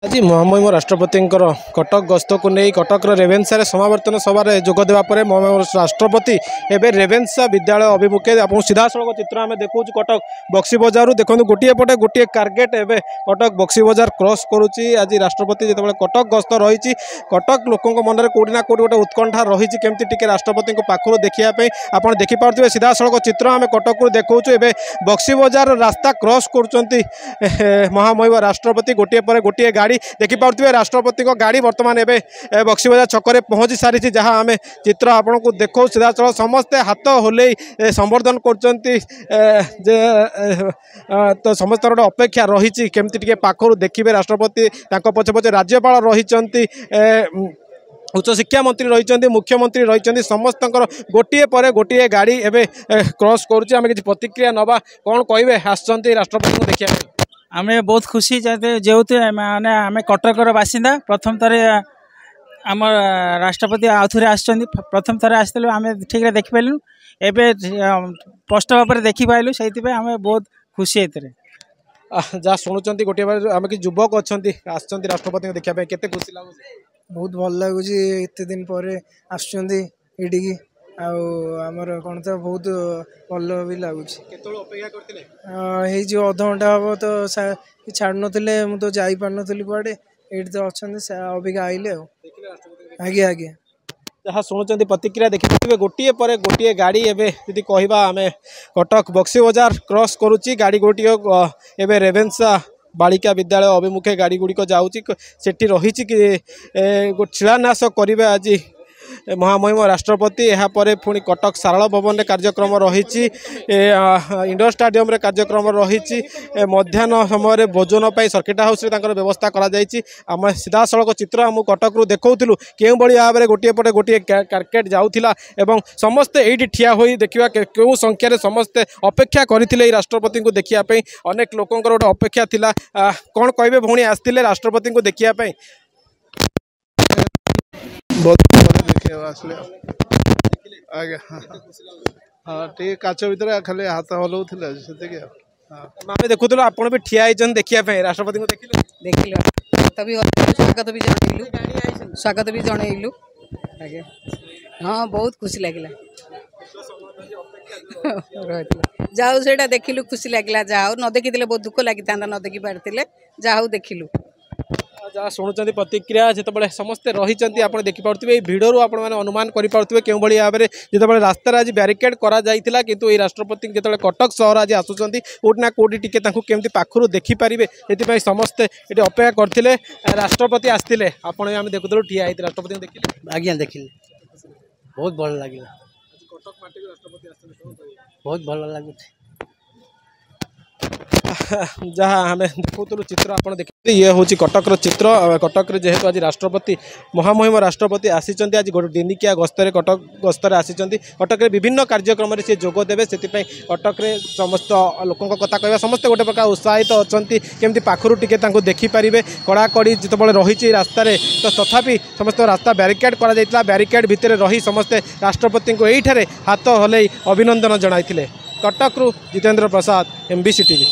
आज महामहिम राष्ट्रपति कटक गस्त को नहीं कटक रेवेन्सा समावर्तन सभा जोगदेवा महामहिम राष्ट्रपति एवं रेवेन्सा विद्यालय अभिमुखे आप सीधा सड़क चित्र आम देखा कटक बक्सी बजार देखो गोटे पटे गोटे कारगेट एवं कटक बक्सी बजार क्रॉस करुच्ची। आज राष्ट्रपति जो कटक गस्त रही कटक लोकों मन में कौटि ना कौटि गोटे उत्कंठा रही केमती टिके राष्ट्रपति पाखु देखापी आप देखिपे सीधा सड़क चित्र आम कटक देखा एवं बक्सी बजार रास्ता क्रॉस कर महामहिम राष्ट्रपति गोटे पर गोटे गाड़ी देखिपे राष्ट्रपति गाड़ी बर्तमान एवं बक्सी बजार छकरे पहुँची सारी जहाँ आम चित्र आपन को देखो सीधा चल समस्ते हाथ होले संवर्धन कर तो समस्त गोटे अपेक्षा रही केमती टिके पाखु देखिए राष्ट्रपति पछे पछे राज्यपाल रही उच्च शिक्षा मंत्री रही मुख्यमंत्री रही समस्त गोटे पर गोटे गाड़ी एवं क्रॉस करुच्चे आम कि प्रतिक्रिया नवा कौन कहे आसछन्ति राष्ट्रपति को देखिए आम बहुत खुशी जेहेतु माने आम कटकर बासिंदा प्रथम थर आम राष्ट्रपति आउ थे आसछन्ति प्रथम थर आसते आम ठीक देखिपारू एवं स्पष्ट भाव में देखिपारू से आम बहुत खुशी होते जहाँ शुणुंट गोटे बार आम कि युवक अच्छा आसछन्ति राष्ट्रपति को देखा केते खुशी लगुच बहुत भल लगुच एत दिन पर आसुँच आमर कौन तो बहुत भल भी लगुच अध घंटा हम तो छाड़ नुले मुझे जापार नी पड़े ये तो अच्छा अबिका आइले आज्ञा आज्ञा जहाँ शुणुंट प्रतिक्रिया देखिए गोटे पर गोटे गाड़ी एवं कहवा आम कटक बक्सी बजार क्रॉस करुच्ची गाड़ी गोटे एवं रेवेन्सा बालिका विद्यालय अभिमुखे गाड़ी गुड़िक जाऊँगी सेठी रही शिलान्यास करेंगे आज महामहिम राष्ट्रपति यापर पुणी कटक सारला भवन में कार्यक्रम रही इंडोर स्टाडियम रे कार्यक्रम रही मध्याह्न समय भोजन पर सर्किट हाउस व्यवस्था आम सीधा सड़क चित्र आम कटक रू देखा क्यों भाव में गोटे पटे गोटे कारकेट जाऊला एवं समस्ते ये ठिया हो देखा क्यों संख्यार समस्ते अपेक्षा करते राष्ट्रपति को देखापी अनेक लोक गोटे अपेक्षा थिला कौन कहे भौणी आसते राष्ट्रपति को देखापी आसले आज्ञा हाँ ठीक काच भर खाली हाथ हलाऊ आम देखु आप भी ठिया देखिए राष्ट्रपति को देखिल स्वागत भी जनइलु हाँ बहुत खुशी लगे जाऊ से देखिलु खुशी लगे जाऊ न देखी बहुत दुख लगी था न देखी पारे जाऊ देखिलु जहाँ शुणुंट प्रतिक्रिया जो समस्ते रही आप देखिपे भिड़र आप अनुमान करें क्यों भाव में जो रास्तार आज ब्यारिकेड करा किंतु ये राष्ट्रपति जो कटक सहर आज आसुँच कौटि ना कौटि टिके केमती पाखु देखिपारे से समस्ते ये अपेक्षा करते राष्ट्रपति आसते आपड़ आम देखुलू ठिया राष्ट्रपति देखिए आज्ञा देखिले बहुत भल लगे बहुत भल लगे जहाँ आम देखुलू चित्र आप देखिए ये हूँ कटकर चित्र कटक जेहेतु आज राष्ट्रपति महामहिम राष्ट्रपति आसी आज दिनिकिया गस्तर कटक गस्तर आसी कटक विभिन्न कार्यक्रम से जोगदेवे से कटक समस्त लोकों कथा कहवा समस्त गोटे प्रकार उत्साहित अच्छा केमती पाखु टिके देखिपारे कड़ाकड़ी जो रही रास्तार तो तथापि समस्त रास्ता ब्यारिकेड कर ब्यारिकेड भितर रही समस्ते राष्ट्रपति को यही हाथ हल अभिनंदन जनाई कटक जितेंद्र प्रसाद MBC TV।